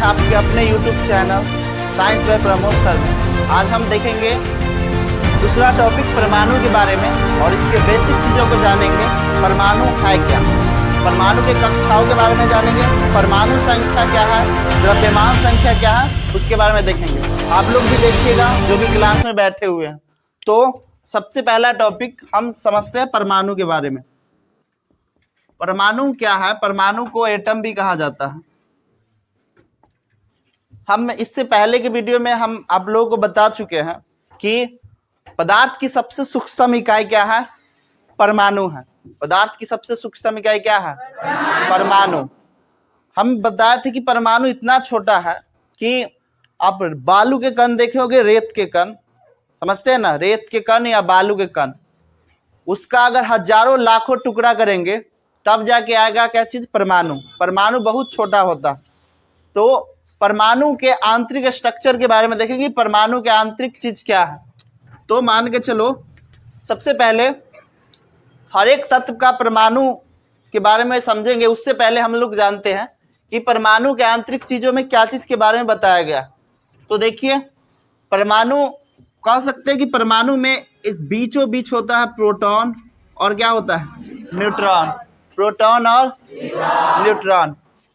आपके अपने YouTube channel science by Pramod sir में। आज हम देखेंगे दूसरा टॉपिक परमाणु के बारे में और इसके बेसिक चीज़ों को जानेंगे। परमाणु है क्या, परमाणु के कक्षाओं के बारे में जानेंगे, परमाणु संख्या क्या है, द्रव्यमान संख्या क्या है, उसके बारे में देखेंगे। आप लोग भी देखिएगा जो भी क्लास में बैठे हुए हैं। तो सबसे पहला टॉपिक हम समझते हैं परमाणु के बारे में। परमाणु क्या है? परमाणु को एटम भी कहा जाता है। हम इससे पहले के वीडियो में हम आप लोगों को बता चुके हैं कि पदार्थ की सबसे सूक्ष्म इकाई क्या है? परमाणु है। पदार्थ की सबसे सूक्ष्म इकाई क्या है? परमाणु। हम बताए थे कि परमाणु इतना छोटा है कि आप बालू के कण देखे होंगे, रेत के कण, समझते हैं ना, रेत के कण या बालू के कण, उसका अगर हजारों लाखों टुकड़ा करेंगे तब जाके आएगा क्या चीज? परमाणु। परमाणु बहुत छोटा होता। तो परमाणु के आंतरिक स्ट्रक्चर के बारे में देखेंगे, परमाणु के आंतरिक चीज क्या है। तो मान के चलो, सबसे पहले हर एक तत्व का परमाणु के बारे में समझेंगे। उससे पहले हम लोग जानते हैं कि परमाणु के आंतरिक चीजों में क्या चीज के बारे में बताया गया। तो देखिए, परमाणु कह सकते हैं कि परमाणु में एक बीचों बीच होता है प्रोटॉन और क्या होता है? न्यूट्रॉन। प्रोटॉन और न्यूट्रॉन।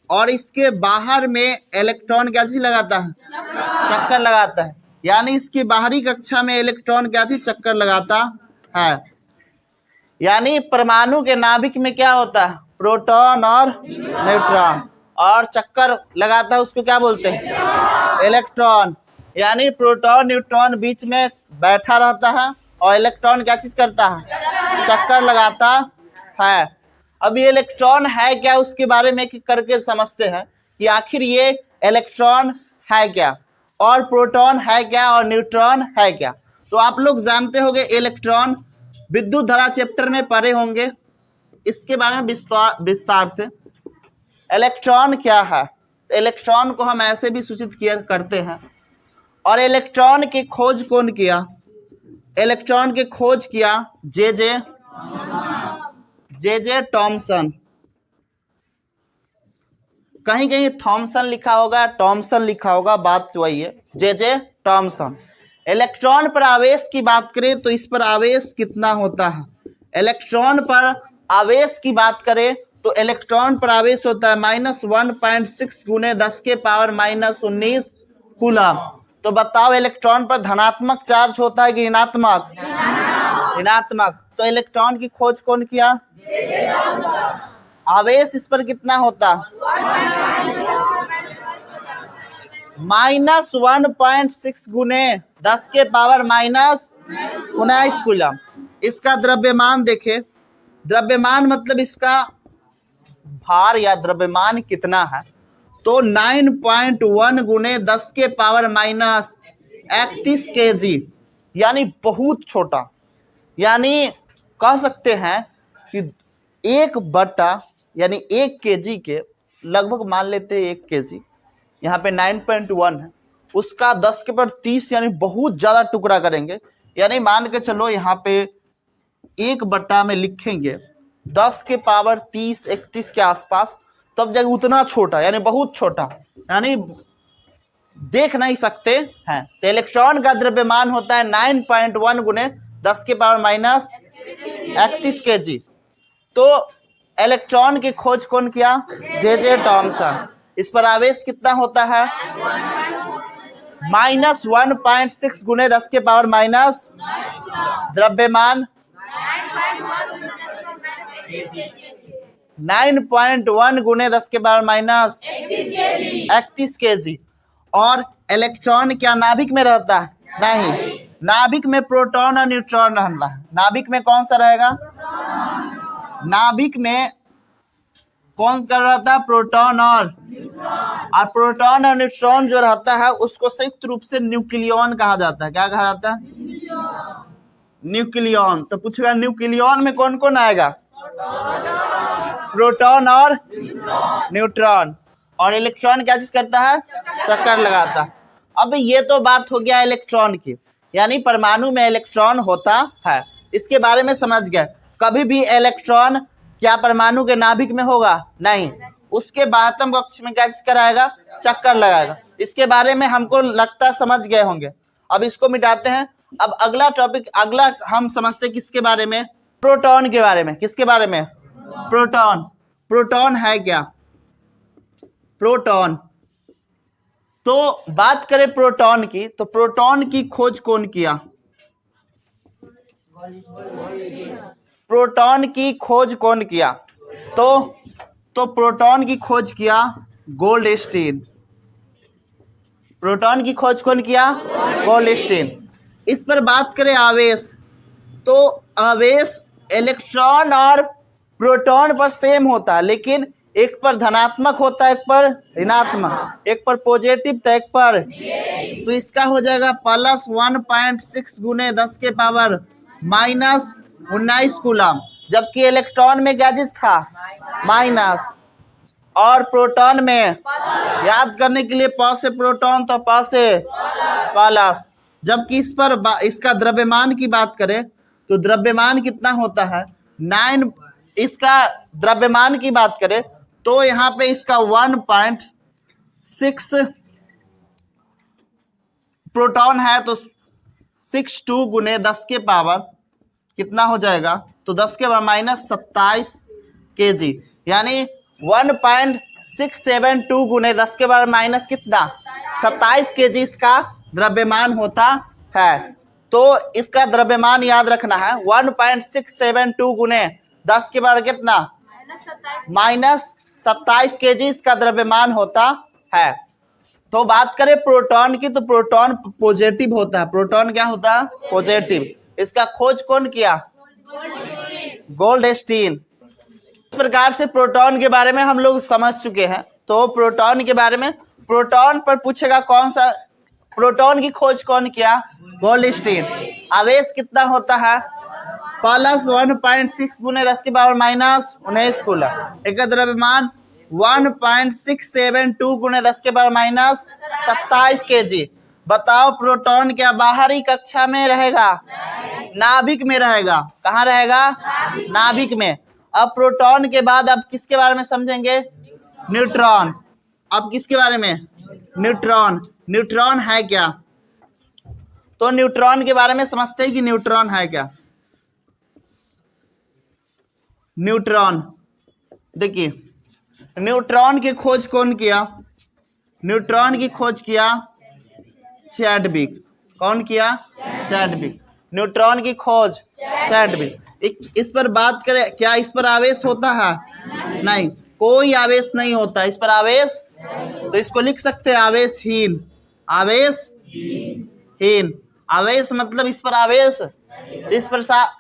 और इसके बाहर में इलेक्ट्रॉन क्या चीज लगाता है? चक्कर लगाता है। यानी इसकी बाहरी कक्षा में इलेक्ट्रॉन क्या चीज? चक्कर लगाता है। यानी परमाणु के नाभिक में क्या होता है? प्रोटॉन और न्यूट्रॉन। और चक्कर लगाता है उसको क्या बोलते हैं? इलेक्ट्रॉन। यानी प्रोटॉन न्यूट्रॉन बीच में बैठा रहता है और इलेक्ट्रॉन क्या चीज करता है? चक्कर लगाता है। अब ये इलेक्ट्रॉन है क्या, उसके बारे में करके समझते हैं कि आखिर ये इलेक्ट्रॉन है क्या, और प्रोटॉन है क्या, और न्यूट्रॉन है क्या। तो आप लोग जानते होंगे इलेक्ट्रॉन, विद्युत धारा चैप्टर में पढ़े होंगे, इसके बारे में विस्तार से। इलेक्ट्रॉन क्या है? इलेक्ट्रॉन को हम ऐसे भी सूचित किया करते हैं। और इलेक्ट्रॉन की खोज कौन किया? इलेक्ट्रॉन की खोज किया जे टॉमसन। कहीं कहीं थॉमसन लिखा होगा, टॉमसन लिखा होगा, बात वही है, जे टॉमसन। इलेक्ट्रॉन पर आवेश की बात करें तो इस पर आवेश कितना होता है? इलेक्ट्रॉन पर आवेश की बात करें तो इलेक्ट्रॉन पर आवेश होता है -1.6 गुने 10 के पावर -19 कूलम। तो बताओ, इलेक्ट्रॉन पर धनात्मक चार्ज होता है कि ऋणात्मक? ऋणात्मक। तो इलेक्ट्रॉन की खोज कौन किया? आवेश इस पर कितना होता? -1.6 गुने 10 के पावर -19 कूलम। इसका द्रव्यमान देखे, द्रव्यमान मतलब इसका भार या द्रव्यमान कितना है, तो 9.1 गुने 10 के पावर -31 kg, यानी बहुत छोटा। यानी कह सकते हैं कि 1/, यानी 1 kg के लगभग, मान लेते हैं 1 kg, यहाँ पे 9.1 है, उसका 10 के पावर 30 यानी बहुत ज़्यादा टुकड़ा करेंगे। यानी मान के चलो यहाँ पे 1/, में लिखेंगे 10 के पावर 30 31 के आसपास, तब जगह उतना छोटा, यानी बहुत छोटा, यानी देख नहीं सकते हैं। तो इलेक्ट्रॉन का द्रव्यमान होता है 9.1 गुने 10 के पावर -31 kg। तो इलेक्ट्रॉन की खोज कौन किया? जे टॉमसन। इस पर आवेश कितना होता है? -1.6 गुने 10 के पावर -, द्रव्यमान 9.1 गुने 10 के पावर -31 kg। और इलेक्ट्रॉन क्या नाभिक में रहता है? नहीं, नाभिक में प्रोटॉन और न्यूट्रॉन रहता है। नाभिक में कौन सा रहेगा? नाभिक में कौन कर रहता है? प्रोटॉन और प्रोटॉन और न्यूट्रॉन जो रहता है उसको संयुक्त रूप से न्यूक्लियॉन कहा जाता है। क्या कहा जाता है? न्यूक्लियॉन। तो पूछेगा न्यूक्लियॉन में कौन कौन आएगा? प्रोटॉन और न्यूट्रॉन। और इलेक्ट्रॉन क्या चीज करता है? चक्कर लगाता है। अब ये तो बात हो गया इलेक्ट्रॉन की, यानी परमाणु में इलेक्ट्रॉन होता है, इसके बारे में समझ गए। कभी भी इलेक्ट्रॉन क्या परमाणु के नाभिक में होगा? नहीं। उसके बाह्यतम कक्ष में क्या चीज कराएगा? चक्कर लगाएगा। इसके बारे में हमको लगता है समझ गए होंगे। अब इसको मिटाते हैं। अब अगला टॉपिक, अगला हम समझते हैं किसके बारे में, प्रोटॉन के बारे में। किसके बारे में, प्रोटॉन। प्रोटॉन है क्या, प्रोटॉन। तो बात करें प्रोटॉन की, तो प्रोटॉन की खोज कौन किया, प्रोटॉन की खोज कौन किया, तो प्रोटॉन की खोज किया गोल्डस्टीन। प्रोटॉन की खोज कौन किया, गोल्डस्टीन। इस पर बात करें आवेश, तो आवेश इलेक्ट्रॉन और प्रोटॉन पर सेम होता है, लेकिन एक पर धनात्मक होता है, एक पर ऋणात्मक, एक पर पॉजिटिव तो एक पर, तो इसका हो जाएगा प्लस 1.6 गुने 10 के पावर माइनस 19 कूलम। जबकि इलेक्ट्रॉन में क्या चीज था, माइनस, और प्रोटॉन में, याद करने के लिए प से प्रोटॉन तो प से प्लस। जबकि इस पर इसका द्रव्यमान की बात करें तो द्रव्यमान कितना होता है 9, इसका द्रव्यमान की बात करें तो यहाँ पे इसका 1.6 प्रोटॉन है, तो 62 गुने 10 के पावर कितना हो जाएगा, तो 10 के पावर माइनस 27 kg, यानी 1.672 गुने 10 के पावर माइनस कितना 27 kg इसका द्रव्यमान होता है। तो इसका द्रव्यमान याद रखना है, 1.672 गुने 10 के पावर कितना माइनस 27 kg इसका द्रव्यमान होता है। तो बात करें प्रोटॉन की, तो प्रोटॉन पॉजिटिव होता है। प्रोटॉन क्या होता है, पॉजिटिव। इसका खोज कौन किया, गोल्डस्टीन। इस प्रकार से प्रोटॉन के बारे में हम लोग समझ चुके हैं। तो प्रोटॉन के बारे में, प्रोटॉन पर पूछेगा कौन सा, प्रोटॉन की खोज कौन किया, गोल्डस्टीन। आवेश कितना होता है, प्लस 1.6 गुने 10 के पावर माइनस 19 कूलम। एक द्रव्यमान 1.672 गुने 10 के पावर माइनस 27 kg। बताओ प्रोटॉन क्या बाहरी कक्षा में रहेगा, नाभिक में रहेगा। कहाँ रहेगा, नाभिक में। अब प्रोटॉन के बाद अब किसके बारे में समझेंगे, न्यूट्रॉन। अब किसके बारे में, न्यूट्रॉन। न्यूट्रॉन है क्या, तो न्यूट्रॉन के बारे में समझते हैं कि न्यूट्रॉन है क्या। न्यूट्रॉन, देखिए न्यूट्रॉन की खोज कौन किया, न्यूट्रॉन की खोज किया चैडविक। कौन किया, चैडविक। न्यूट्रॉन की खोज चैडविक। इस पर बात करें, क्या इस पर आवेश होता है, नहीं, कोई आवेश नहीं होता इस पर आवेश। तो इसको लिख सकते हैं आवेशहीन। आवेशहीन, आवेश मतलब इस पर आवेश,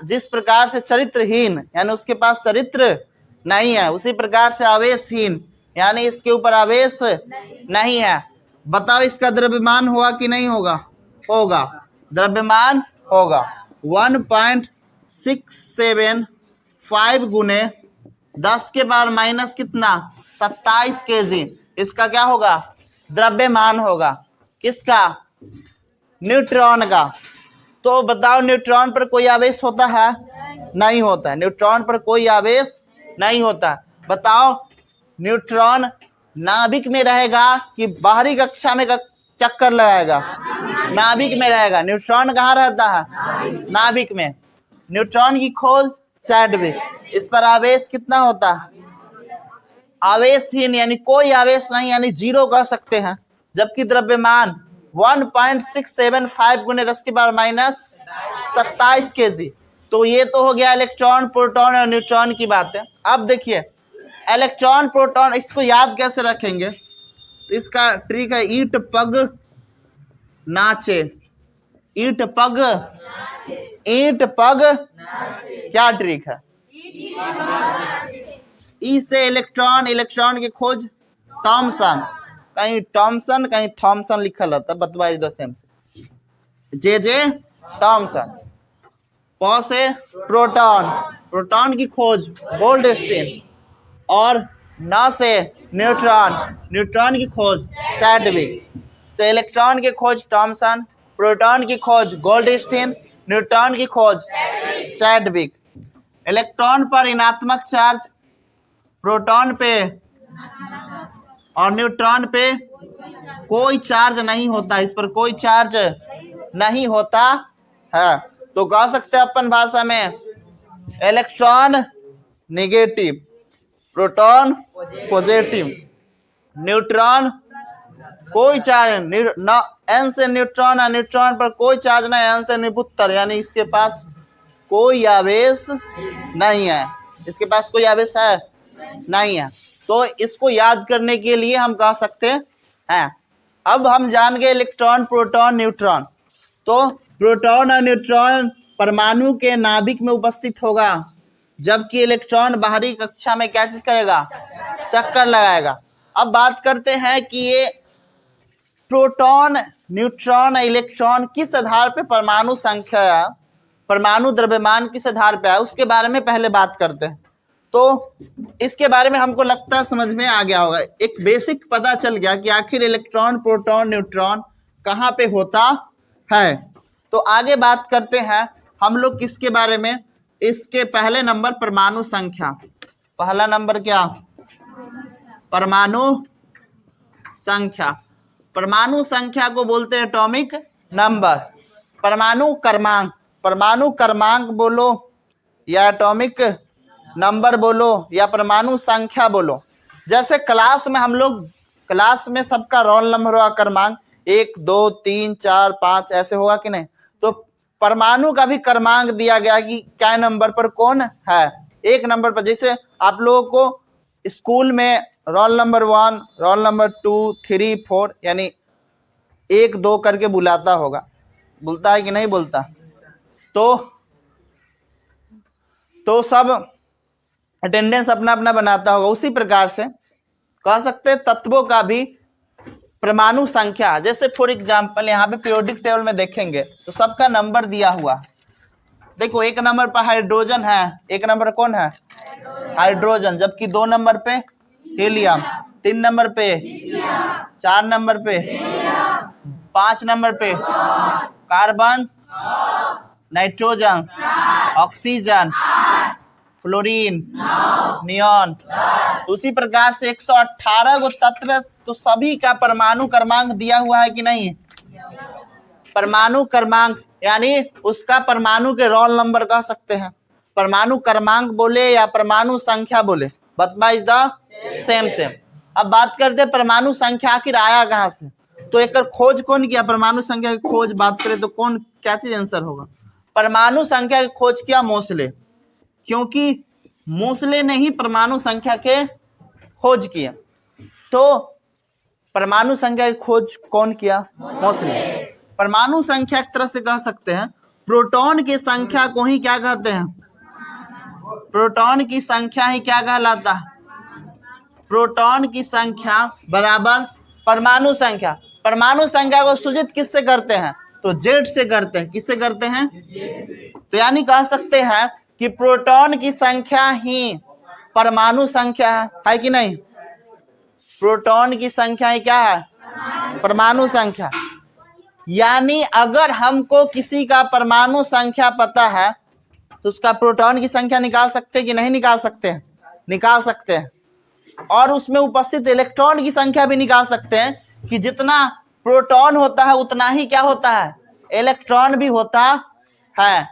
जिस प्रकार से चरित्रहीन यानी उसके पास चरित्र नहीं है, उसी प्रकार से आवेशहीन यानी इसके ऊपर आवेश नहीं है। बताओ इसका द्रव्यमान होगा कि नहीं होगा, होगा, द्रव्यमान होगा। 1.675 गुने 10 के पावर माइनस कितना 27 kg इसका क्या होगा, द्रव्यमान होगा। किसका, न्यूट्रॉन का। तो बताओ न्यूट्रॉन पर कोई आवेश होता है, नहीं होता है। न्यूट्रॉन पर कोई आवेश नहीं होता। बताओ न्यूट्रॉन नाभिक में रहेगा कि बाहरी कक्षा में चक्कर लगाएगा, नाभिक में रहेगा। न्यूट्रॉन कहाँ रहता है, नाभिक में। न्यूट्रॉन की खोज चैडविक। इस पर आवेश कितना होता है, आवेशहीन यानी कोई आवेश नहीं, यानी जीरो कह सकते हैं। जबकि द्रव्यमान 1.675 गुने 10 के पावर माइनस 27 kg। तो ये तो हो गया इलेक्ट्रॉन, प्रोटॉन और न्यूट्रॉन की बात है। अब देखिए इलेक्ट्रॉन, प्रोटॉन, इसको याद कैसे रखेंगे, तो इसका ट्रिक है ईट पग नाचे। ईट पग, ईट पग, क्या ट्रिक है, ई से इलेक्ट्रॉन, इलेक्ट्रॉन की खोज थॉमसन, कहीं थॉमसन कहीं थॉमसन लिखल होता, बतवाई दो सेम, जे थॉमसन। प से प्रोटॉन, प्रोटॉन की खोज गोल्डस्टीन, और न से न्यूट्रॉन, न्यूट्रॉन की खोज चैडविक। तो इलेक्ट्रॉन की खोज थॉमसन, प्रोटॉन की खोज गोल्डस्टीन, न्यूट्रॉन की खोज चैडविक। इलेक्ट्रॉन पर ऋणात्मक चार्ज, प्रोटॉन पे और न्यूट्रॉन पे कोई चार्ज नहीं होता, इस पर कोई चार्ज नहीं होता है। तो कह सकते हैं अपन भाषा में electron negative, proton positive, neutron कोई चार्ज न, एन से न्यूट्रॉन और न्यूट्रॉन पर कोई चार्ज नहीं, एन से निरुत्तर, यानी इसके पास कोई आवेश नहीं है, इसके पास कोई आवेश है नहीं है। तो इसको याद करने के लिए हम कह सकते हैं। अब हम जान गए इलेक्ट्रॉन, प्रोटॉन, न्यूट्रॉन। तो प्रोटॉन और न्यूट्रॉन परमाणु के नाभिक में उपस्थित होगा, जबकि इलेक्ट्रॉन बाहरी कक्षा में क्या चीज करेगा, चक्कर लगाएगा। अब बात करते हैं कि ये प्रोटॉन, न्यूट्रॉन, इलेक्ट्रॉन किस आधार पे परमाणु संख्या, परमाणु द्रव्यमान किस आधार पे है, उसके बारे में पहले बात करते हैं। तो इसके बारे में हमको लगता है समझ में आ गया होगा, एक बेसिक पता चल गया कि आखिर इलेक्ट्रॉन, प्रोटॉन, न्यूट्रॉन कहाँ पे होता है। तो आगे बात करते हैं हम लोग किसके बारे में, इसके पहले नंबर परमाणु संख्या। पहला नंबर क्या, परमाणु संख्या। परमाणु संख्या को बोलते हैं एटॉमिक नंबर। परमाणु क्रमांक, परमाणु क्रमांक बोलो या एटॉमिक नंबर बोलो या परमाणु संख्या बोलो। जैसे क्लास में हम लोग, क्लास में सबका रोल नंबर होगा, क्रमांक 1 2 3 4 5 ऐसे होगा कि नहीं। तो परमाणु का भी क्रमांक दिया गया कि क्या नंबर पर कौन है, एक नंबर पर। जैसे आप लोगों को स्कूल में रोल नंबर 1, रोल नंबर 2 3 4 यानी 1 2 करके बुलाता होगा, बोलता है कि नहीं बोलता। तो सब अटेंडेंस अपना अपना बनाता होगा। उसी प्रकार से कह सकते हैं तत्वों का भी परमाणु संख्या, जैसे फॉर एग्जांपल यहाँ पे पीरियोडिक टेबल में देखेंगे तो सबका नंबर दिया हुआ। देखो 1 नंबर पर हाइड्रोजन है, 1 नंबर कौन है, हाइड्रोजन, जबकि 2 नंबर पे हीलियम, 3 नंबर पे, 4 नंबर पे, 5 नंबर पे carbon, nitrogen, oxygen, fluorine, neon. उसी प्रकार से 118 गो तत्व, तो सभी का परमाणु क्रमांक दिया हुआ है कि नहीं। परमाणु क्रमांक यानी उसका परमाणु के रोल नंबर कह सकते हैं। परमाणु क्रमांक बोले या परमाणु संख्या बोले, बट इज द सेम। अब बात करते हैं परमाणु संख्या आखिर आया कहाँ से। तो एक खोज कौन किया, परमाणु संख्या की खोज बात करें तो कौन, क्या चीज आंसर होगा, परमाणु संख्या की खोज किया मोसले, क्योंकि मोसले ने ही परमाणु संख्या के खोज किया। तो परमाणु संख्या की खोज कौन किया, मोसले। परमाणु संख्या एक तरह से कह सकते हैं प्रोटॉन की संख्या को ही क्या कहते हैं, प्रोटॉन की संख्या ही क्या कहलाता है, प्रोटॉन की संख्या बराबर परमाणु संख्या। परमाणु संख्या को सूचित किससे करते हैं, तो जेड से करते हैं। किससे करते हैं, तो यानी कह सकते हैं कि प्रोटॉन की संख्या ही परमाणु संख्या है कि नहीं। प्रोटॉन की संख्या ही क्या है, परमाणु संख्या। यानी अगर हमको किसी का परमाणु संख्या पता है तो उसका प्रोटॉन की संख्या निकाल सकते हैं कि नहीं निकाल सकते हैं, निकाल सकते हैं। और उसमें उपस्थित इलेक्ट्रॉन की संख्या भी निकाल सकते हैं कि जितना प्रोटॉन होता है उतना ही क्या होता है, इलेक्ट्रॉन भी होता है।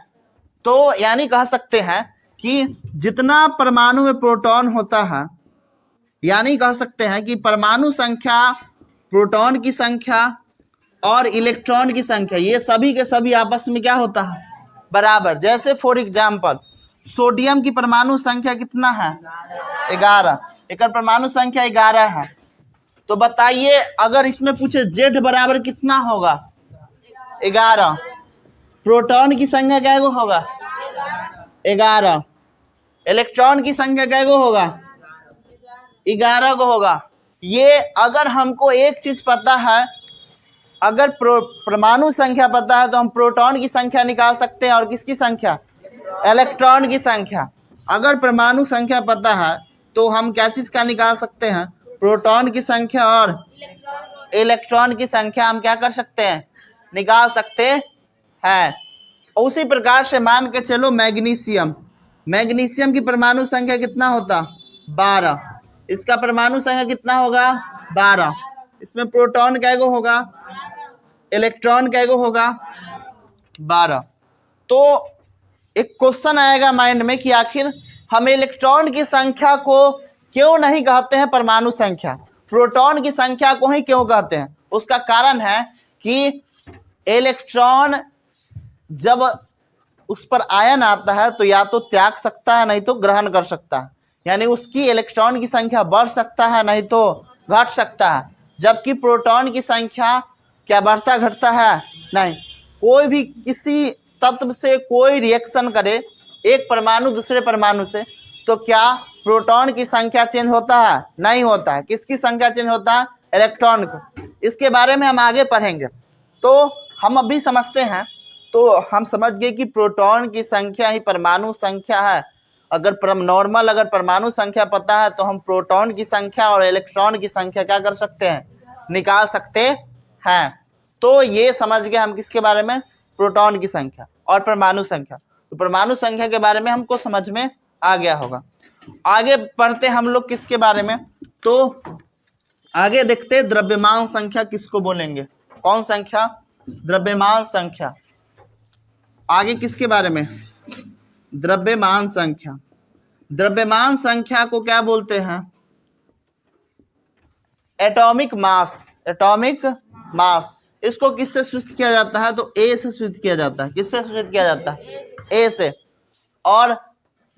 तो यानी कह सकते हैं कि जितना परमाणु में प्रोटॉन होता है, यानी कह सकते हैं कि परमाणु संख्या, प्रोटॉन की संख्या और इलेक्ट्रॉन की संख्या, ये सभी के सभी आपस में क्या होता है, बराबर। जैसे फॉर एग्जांपल सोडियम की परमाणु संख्या कितना है, 11, एक परमाणु संख्या 11 है। तो बताइए अगर इसमें पूछे जेड बराबर कितना होगा, 11। प्रोटॉन की संख्या क्या होगा, 11। इलेक्ट्रॉन की संख्या क्या होगा, 11 को होगा। ये अगर हमको एक चीज पता है, अगर परमाणु संख्या पता है तो हम प्रोटॉन की संख्या निकाल सकते हैं और किसकी संख्या, इलेक्ट्रॉन की संख्या। अगर परमाणु संख्या पता है तो हम क्या चीज का निकाल सकते हैं, प्रोटॉन की संख्या और इलेक्ट्रॉन की संख्या हम क्या कर सकते हैं, निकाल सकते हैं। उसी प्रकार से मान के चलो मैग्नीशियम, मैग्नीशियम की परमाणु संख्या कितना होता, 12। इसका परमाणु संख्या कितना होगा, 12। इसमें प्रोटॉन कैगो होगा, इलेक्ट्रॉन कैगो होगा, 12। तो एक क्वेश्चन आएगा माइंड में कि आखिर हम इलेक्ट्रॉन की संख्या को क्यों नहीं कहते हैं परमाणु संख्या, प्रोटॉन की संख्या को ही क्यों कहते हैं? उसका कारण है कि इलेक्ट्रॉन जब उस पर आयन आता है तो या तो त्याग सकता है नहीं तो ग्रहण कर सकता है, यानी उसकी इलेक्ट्रॉन की संख्या बढ़ सकता है नहीं तो घट सकता है। जबकि प्रोटॉन की संख्या क्या बढ़ता घटता है? नहीं। कोई भी किसी तत्व से कोई रिएक्शन करे एक परमाणु दूसरे परमाणु से, तो क्या प्रोटॉन की संख्या चेंज होता है? नहीं होता है। किसकी संख्या चेंज होता है? इलेक्ट्रॉन को। इसके बारे में हम आगे पढ़ेंगे। तो हम अभी समझते हैं, तो हम समझ गए कि प्रोटॉन की संख्या ही परमाणु संख्या है। अगर नॉर्मल अगर परमाणु संख्या पता है तो हम प्रोटॉन की संख्या और इलेक्ट्रॉन की संख्या क्या कर सकते हैं? निकाल सकते हैं। तो ये समझ गए हम किसके बारे में? प्रोटॉन की संख्या और परमाणु संख्या। तो परमाणु संख्या के बारे में हमको समझ में आ गया होगा। आगे पढ़ते हम लोग किसके बारे में, तो आगे देखते द्रव्यमान संख्या किसको बोलेंगे। कौन संख्या? द्रव्यमान संख्या। आगे किसके बारे में? द्रव्यमान संख्या। द्रव्यमान संख्या को क्या बोलते हैं? Atomic mass. Atomic mass. इसको किससे सूचित किया जाता है? तो ए से सूचित किया जाता है। किससे सूचित किया जाता है? ए से। और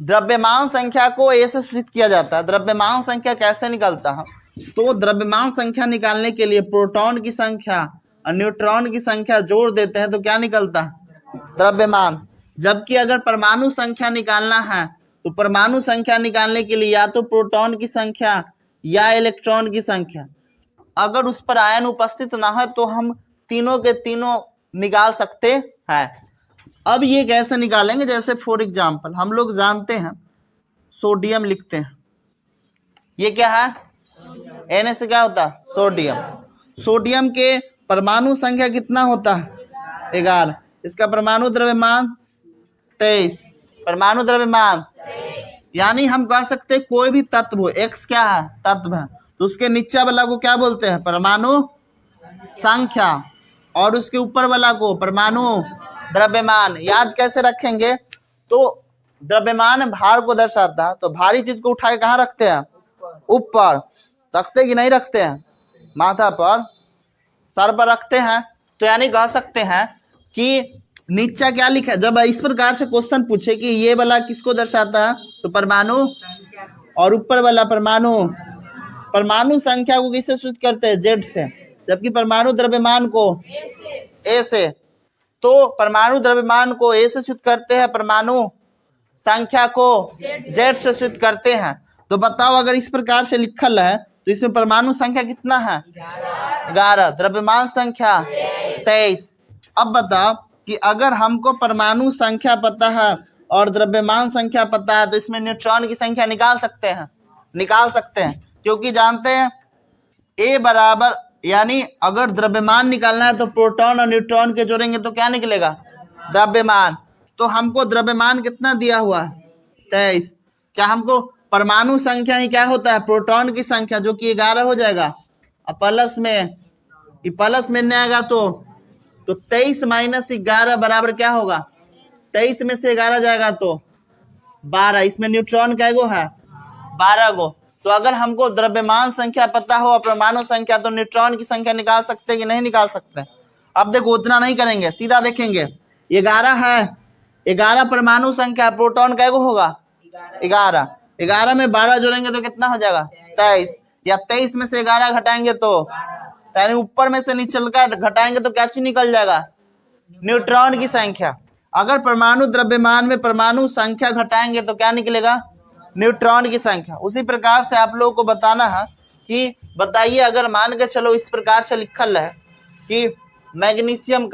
द्रव्यमान संख्या को ए से सूचित किया जाता है। द्रव्यमान संख्या कैसे निकलता है? तो द्रव्यमान संख्या निकालने के लिए प्रोटॉन की संख्या और न्यूट्रॉन की संख्या जोड़ देते हैं तो क्या निकलता है? द्रव्यमान। जबकि अगर परमाणु संख्या निकालना है तो परमाणु संख्या निकालने के लिए या तो प्रोटॉन की संख्या या इलेक्ट्रॉन की संख्या, अगर उस पर आयन उपस्थित ना हो तो हम तीनों के तीनों निकाल सकते हैं। अब ये कैसे निकालेंगे? जैसे फॉर एग्जाम्पल हम लोग जानते हैं सोडियम लिखते हैं, ये क्या है? Na से क्या होता है? सोडियम। सोडियम के परमाणु संख्या कितना होता है? 11। इसका परमाणु द्रव्यमान 23। परमाणु द्रव्यमान, यानी हम कह सकते हैं कोई भी तत्व हो, X क्या है? तत्व है, तो उसके नीचे वाला को क्या बोलते हैं? परमाणु संख्या, और उसके ऊपर वाला को परमाणु द्रव्यमान। याद कैसे रखेंगे? तो द्रव्यमान भार को दर्शाता है, तो भारी चीज को उठा के कहाँ रखते हैं? ऊपर। रखते कि नहीं रखते हैं? माथा पर, सर पर रखते हैं। तो यानी कह सकते हैं कि नीचे क्या लिखा है? जब इस प्रकार से क्वेश्चन पूछे कि ये वाला किसको दर्शाता है, तो परमाणु, और ऊपर वाला परमाणु। परमाणु संख्या को किससे सूचित करते हैं? जेड से। जबकि परमाणु द्रव्यमान को ए से। तो परमाणु द्रव्यमान को ए से सूचित करते हैं, परमाणु संख्या को जेड से सूचित करते हैं। तो बताओ अगर इस प्रकार से लिखल है तो इसमें परमाणु संख्या कितना है? 11। द्रव्यमान संख्या 23। अब बताओ कि अगर हमको परमाणु संख्या पता है और द्रव्यमान संख्या पता है तो इसमें न्यूट्रॉन की संख्या निकाल सकते हैं? निकाल सकते हैं, क्योंकि जानते हैं ए बराबर, यानी अगर द्रव्यमान निकालना है तो प्रोटॉन और न्यूट्रॉन के जोड़ेंगे तो क्या निकलेगा? द्रव्यमान। तो हमको द्रव्यमान कितना दिया हुआ है? 23। क्या हमको परमाणु संख्या ही क्या होता है? प्रोटॉन की संख्या, जो कि 11 हो जाएगा। अब प्लस में नहीं आएगा तो 23 माइनस 11 बराबर क्या होगा? 23 में से 11 जाएगा तो 12। इसमें न्यूट्रॉन क्या गो है? 12 गो। तो अगर हमको द्रव्यमान संख्या पता हो और परमाणु संख्या, तो न्यूट्रॉन की संख्या निकाल सकते कि नहीं निकाल सकते? अब देखो उतना नहीं करेंगे, सीधा देखेंगे। 11 है, 11 परमाणु संख्या, प्रोटॉन क्या गो होगा? 11। 11 में 12 जोड़ेंगे तो कितना हो जाएगा? 23। या 23 में से 11 घटाएंगे तो यानी ऊपर में से नीचे कर घटाएंगे तो क्या चीज निकल जाएगा? न्यूट्रॉन की संख्या। अगर परमाणु द्रव्यमान में परमाणु संख्या घटाएंगे तो क्या निकलेगा? न्यूट्रॉन की संख्या। उसी प्रकार से आप लोगों को बताना है कि बताइए, अगर मान के चलो इस प्रकार से लिखल है कि मैग्नीशियम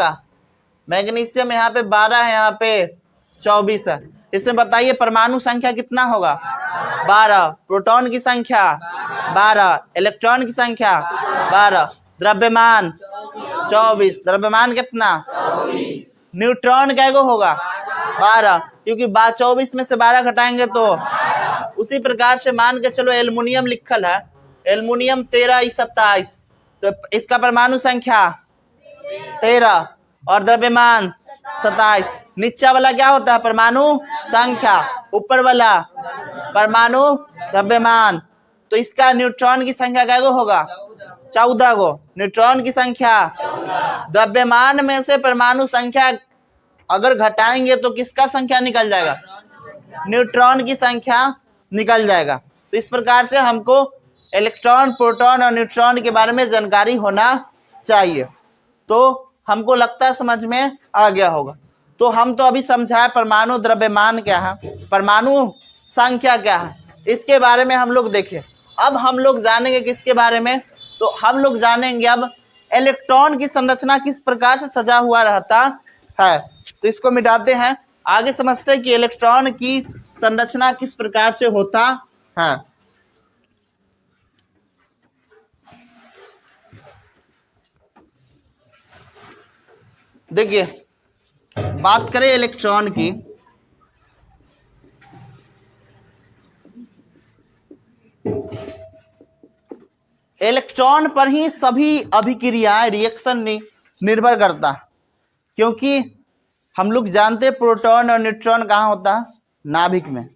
यहाँ पे 12 है, यहाँ पे 24 है, इसमें बताइए परमाणु संख्या कितना होगा? 12। प्रोटॉन की संख्या 12, इलेक्ट्रॉन की संख्या 12, द्रव्यमान 24। द्रव्यमान कितना? न्यूट्रॉन कैगो होगा? 12, क्योंकि 24 में से 12 घटाएंगे तो। उसी प्रकार से मान के चलो एल्युमिनियम लिखल है, एल्युमिनियम 13 27, तो इसका परमाणु संख्या 13 और द्रव्यमान 27। नीचा वाला क्या होता है? परमाणु संख्या। ऊपर वाला परमाणु द्रव्यमान। तो इसका न्यूट्रॉन की संख्या क्या गो होगा? 14 गो। न्यूट्रॉन की संख्या। द्रव्यमान में से परमाणु संख्या अगर घटाएंगे तो किसका संख्या निकल जाएगा? न्यूट्रॉन की संख्या निकल जाएगा। तो इस प्रकार से हमको इलेक्ट्रॉन, प्रोटॉन और न्यूट्रॉन के बारे में जानकारी होना चाहिए। तो हमको लगता है समझ में आ गया होगा। तो हम तो अभी समझाए परमाणु द्रव्यमान क्या है, परमाणु संख्या क्या है, इसके बारे में हम लोग देखें। अब हम लोग जानेंगे किसके बारे में? तो हम लोग जानेंगे अब इलेक्ट्रॉन की संरचना किस प्रकार से सजा हुआ रहता है। तो इसको मिटाते हैं, आगे समझते हैं कि इलेक्ट्रॉन की संरचना किस प्रकार से होता है। देखिए, बात करें इलेक्ट्रॉन की, इलेक्ट्रॉन पर ही सभी अभिक्रियाएं, रिएक्शन निर्भर करता है। क्योंकि हम लोग जानते हैं प्रोटॉन और न्यूट्रॉन कहाँ होता है? नाभिक में।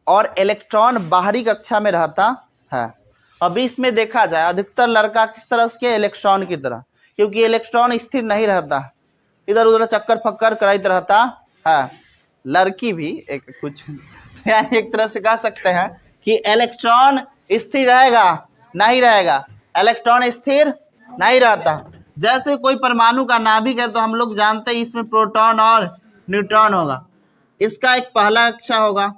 और इलेक्ट्रॉन बाहरी कक्षा में रहता है। अभी इसमें देखा जाए अधिकतर लड़का किस तरह के? इलेक्ट्रॉन की तरह। क्योंकि इलेक्ट्रॉन स्थिर नहीं रहता, इधर उधर चक्कर फक्कर कराइत रहता है। लड़की भी एक कुछ यानी एक तरह से कह सकते हैं कि इलेक्ट्रॉन स्थिर रहेगा? नहीं रहेगा। इलेक्ट्रॉन स्थिर नहीं रहता। जैसे कोई परमाणु का नाभिक है तो हम लोग जानते हैं इसमें प्रोटॉन और न्यूट्रॉन होगा। इसका एक पहला कक्षा होगा,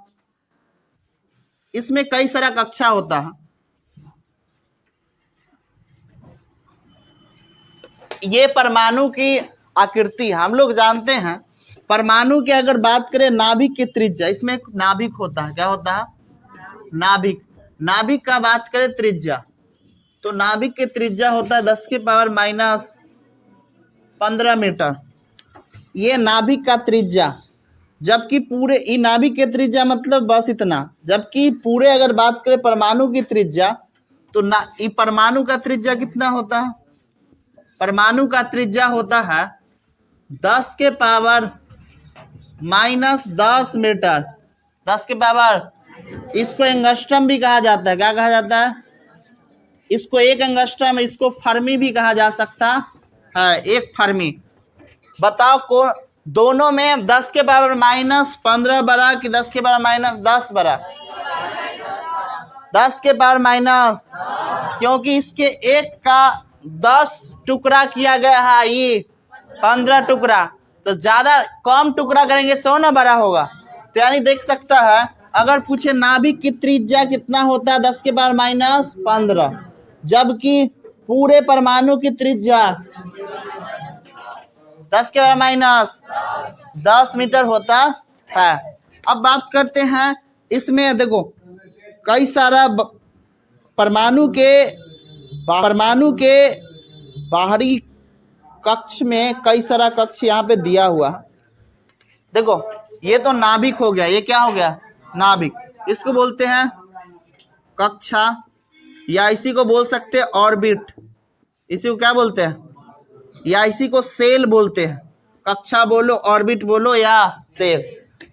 इसमें कई सारा कक्षा होता है। ये परमाणु की आकृति हम लोग जानते हैं। परमाणु की अगर बात करें, नाभिक की त्रिज्या, इसमें एक नाभिक होता है। क्या होता है? नाभिक। नाभिक का बात करें त्रिज्या, तो नाभिक की त्रिज्या होता है 10⁻⁻15 मीटर। ये नाभिक का त्रिज्या। जबकि पूरे ये नाभिक की त्रिज्या मतलब बस इतना। जबकि पूरे अगर बात करें परमाणु की त्रिज्या, तो ये परमाणु का त्रिज्या कितना होता है? परमाणु का त्रिज्या होता है 10⁻⁻10 मीटर। 10⁻, इसको एंगस्ट्रम भी कहा जाता है। क्या कहा जाता है? इसको एक एंगस्ट्रम, इसको फर्मी भी कहा जा सकता है। एक फर्मी। बताओ को दोनों में 10⁻⁻15 बड़ा कि 10⁻⁻10 बड़ा? 10⁻⁻, क्योंकि इसके एक का 10 टुकड़ा किया गया है, ये 15 टुकड़ा। तो ज्यादा कम टुकड़ा करेंगे 100 ना बड़ा होगा। तो यानी देख सकता है, अगर पूछे नाभिक की त्रिज्या कितना होता है? 10⁻⁻15। जबकि पूरे परमाणु की त्रिज्या 10⁻⁻10 मीटर होता है। अब बात करते हैं, इसमें देखो कई सारा परमाणु के बाहरी कक्ष में कई सारा कक्ष यहाँ पे दिया हुआ। देखो ये तो नाभिक हो गया। ये क्या हो गया? नाभिक। इसको बोलते हैं कक्षा, या इसी को बोल सकते हैं ऑर्बिट। इसी को क्या बोलते हैं? या इसी को सेल बोलते हैं। कक्षा बोलो, ऑर्बिट बोलो या सेल।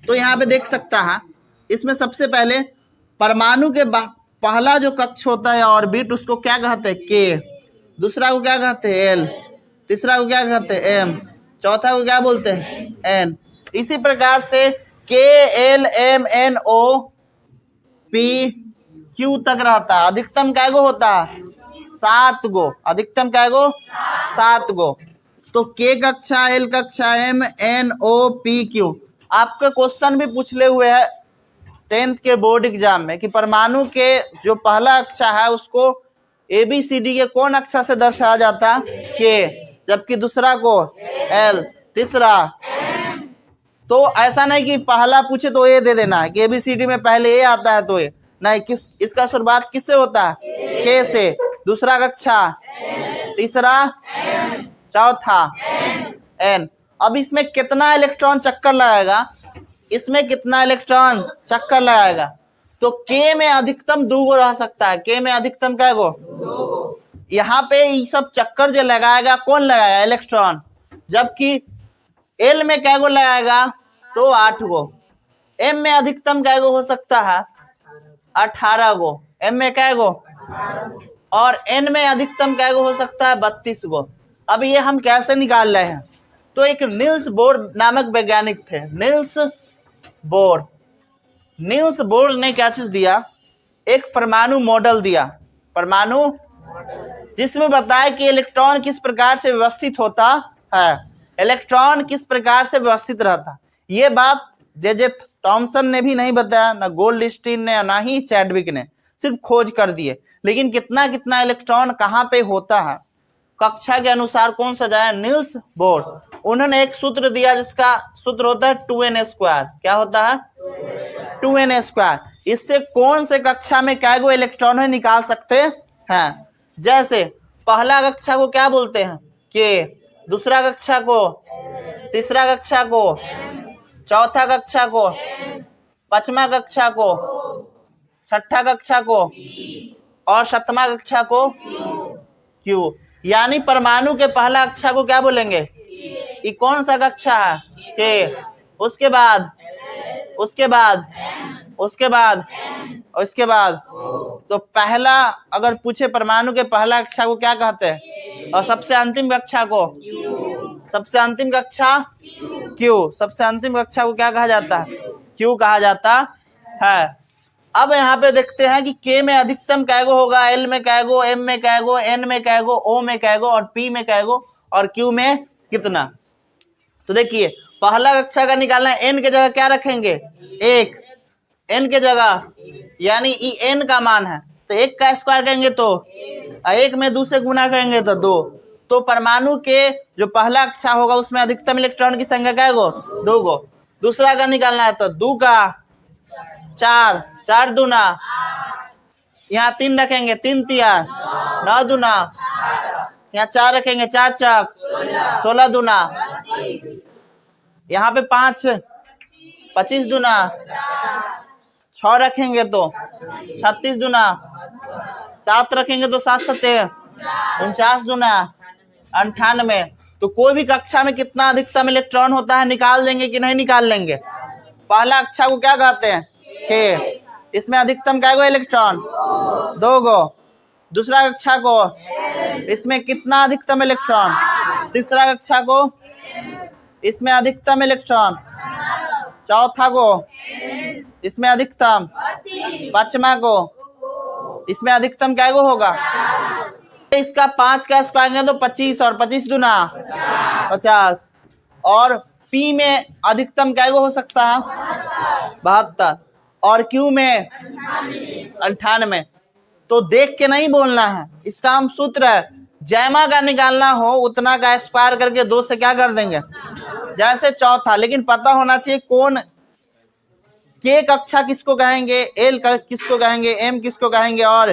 तो यहाँ पे देख सकता है, इसमें सबसे पहले परमाणु के पहला जो कक्ष होता है ऑर्बिट, उसको क्या कहते हैं? के। दूसरा को क्या कहते हैं? एल। तीसरा को क्या कहते हैं? एम। चौथा को क्या बोलते हैं? एन। इसी प्रकार से के, एल, एम, एन, ओ, पी, क्यू तक रहता है। अधिकतम क्या गो होता है? 7 गो। अधिकतम क्या गो? 7 गो। तो के कक्षा, एल कक्षा, एम, एन, ओ, पी, क्यू। आपका क्वेश्चन भी पूछले हुए है 10th के बोर्ड एग्जाम में कि परमाणु के जो पहला कक्षा है उसको ABCD के कौन अक्षर से दर्शाया जाता है? के। जबकि दूसरा को एल, तीसरा। तो ऐसा नहीं कि पहला पूछे तो ए दे देना है कि ABCD में पहले ए आता है तो ए नहीं। इसका शुरुआत किससे होता है? के से। दूसरा कक्षा, तीसरा, चौथा, एन। अब इसमें कितना इलेक्ट्रॉन चक्कर लगाएगा? इसमें कितना इलेक्ट्रॉन चक्कर लगाएगा? तो के में अधिकतम 2 गो रह सकता है। के में अधिकतम क्या गो? यहाँ पे ये सब चक्कर जो लगाएगा कौन लगाएगा? इलेक्ट्रॉन। जबकि एल में क्या गो लगाएगा? तो 8 गो। एम में अधिकतम क्या गो हो सकता है? 18 गो। एम में क्या गो? और एन में अधिकतम क्या गो हो सकता है? 32 गो। अब ये हम कैसे निकाल रहे हैं? तो एक नील्स बोर नामक वैज्ञानिक थे, नील्स बोर ने क्या चीज दिया? एक परमाणु मॉडल दिया, परमाणु, जिसमें बताया कि इलेक्ट्रॉन किस प्रकार से व्यवस्थित होता है, इलेक्ट्रॉन किस प्रकार से व्यवस्थित रहता। ये बात जे थॉमसन ने भी नहीं बताया, ना गोल्डस्टीन ने, ना ही चैडविक ने, सिर्फ खोज कर दिए। लेकिन कितना कितना इलेक्ट्रॉन कहाँ पे होता है, कक्षा के अनुसार कौन सजाया? Niels Bohr. उन्होंने एक सूत्र दिया जिसका सूत्र होता है 2n²। क्या होता है? 2n²। इससे कौन से कक्षा में क्या गो इलेक्ट्रॉन निकाल सकते हैं। जैसे पहला कक्षा को क्या बोलते हैं? के। दूसरा कक्षा को, तीसरा कक्षा को, चौथा कक्षा को, पांचवा कक्षा को, छठा कक्षा को और सातवां कक्षा को क्यू। यानी परमाणु के पहला कक्षा को क्या बोलेंगे? ये कौन सा कक्षा है? के। उसके बाद तो पहला, अगर पूछे परमाणु के पहला कक्षा को क्या कहते हैं, और सबसे अंतिम कक्षा को, सबसे अंतिम कक्षा क्यू। सबसे अंतिम कक्षा को क्या कहा जाता है? क्यू कहा जाता है। अब यहाँ पे देखते हैं कि के में अधिकतम कैगो होगा, एल में कैगो, एम में कैगो, एन में कैगो, ओ में कैगो और पी में कैगो और क्यू में कितना। तो देखिए पहला कक्षा का निकालना है। एन के जगह क्या रखेंगे? 1। एन के जगह, यानी ई एन का मान है तो 1 का स्क्वायर करेंगे तो 1 में 2 से गुना करेंगे तो 2। तो परमाणु के जो पहला कक्षा होगा उसमें अधिकतम इलेक्ट्रॉन की संख्या क्या गो? 2 गो। दूसरा का निकालना है तो 2 का 4, 4 दूना, यहाँ 3 रखेंगे, 3 तिया 9 दूना, यहाँ 4 रखेंगे, 4 चक 16 दूना, यहाँ पे 5 25 दूना, 6 रखेंगे तो 36 दूना, 7 रखेंगे तो 7 सत्ते 49 दूना 98। तो कोई भी कक्षा में कितना अधिकतम इलेक्ट्रॉन होता है निकाल देंगे कि नहीं निकाल लेंगे? पहला कक्षा को क्या कहते हैं? के। इसमें अधिकतम क्या गो इलेक्ट्रॉन? 2 गो। दूसरा कक्षा को, इसमें कितना अधिकतम इलेक्ट्रॉन? तीसरा कक्षा को, इसमें अधिकतम इलेक्ट्रॉन। चौथा को, इसमें अधिकतम। पांचवा को, इसमें अधिकतम क्या गो होगा? इसका 5 का स्क्वायर तो 25 और 25 दूना 50। और पी में अधिकतम क्या गो हो सकता है? 72 और क्यू में 98। तो देख के नहीं बोलना है, इसका हम सूत्र है, जैमा का निकालना हो उतना का स्क्वायर करके 2 से क्या कर देंगे? जैसे चौथा। लेकिन पता होना चाहिए कौन, के कक्षा किसको कहेंगे, एल किसको कहेंगे, एम किसको कहेंगे और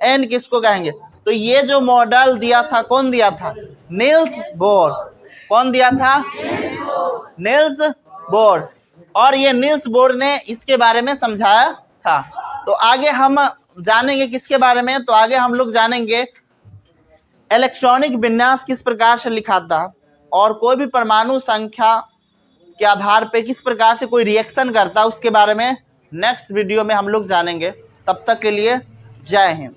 एन किसको कहेंगे। तो ये जो मॉडल दिया था कौन दिया था? Niels Bohr. कौन दिया था? Niels Bohr. और ये नील्स बोर ने इसके बारे में समझाया था। तो आगे हम जानेंगे किसके बारे में? तो आगे हम लोग जानेंगे इलेक्ट्रॉनिक विन्यास किस प्रकार से लिखा था और कोई भी परमाणु संख्या के आधार पे किस प्रकार से कोई रिएक्शन करता है उसके बारे में नेक्स्ट वीडियो में हम लोग जानेंगे। तब तक के लिए जय हिंद।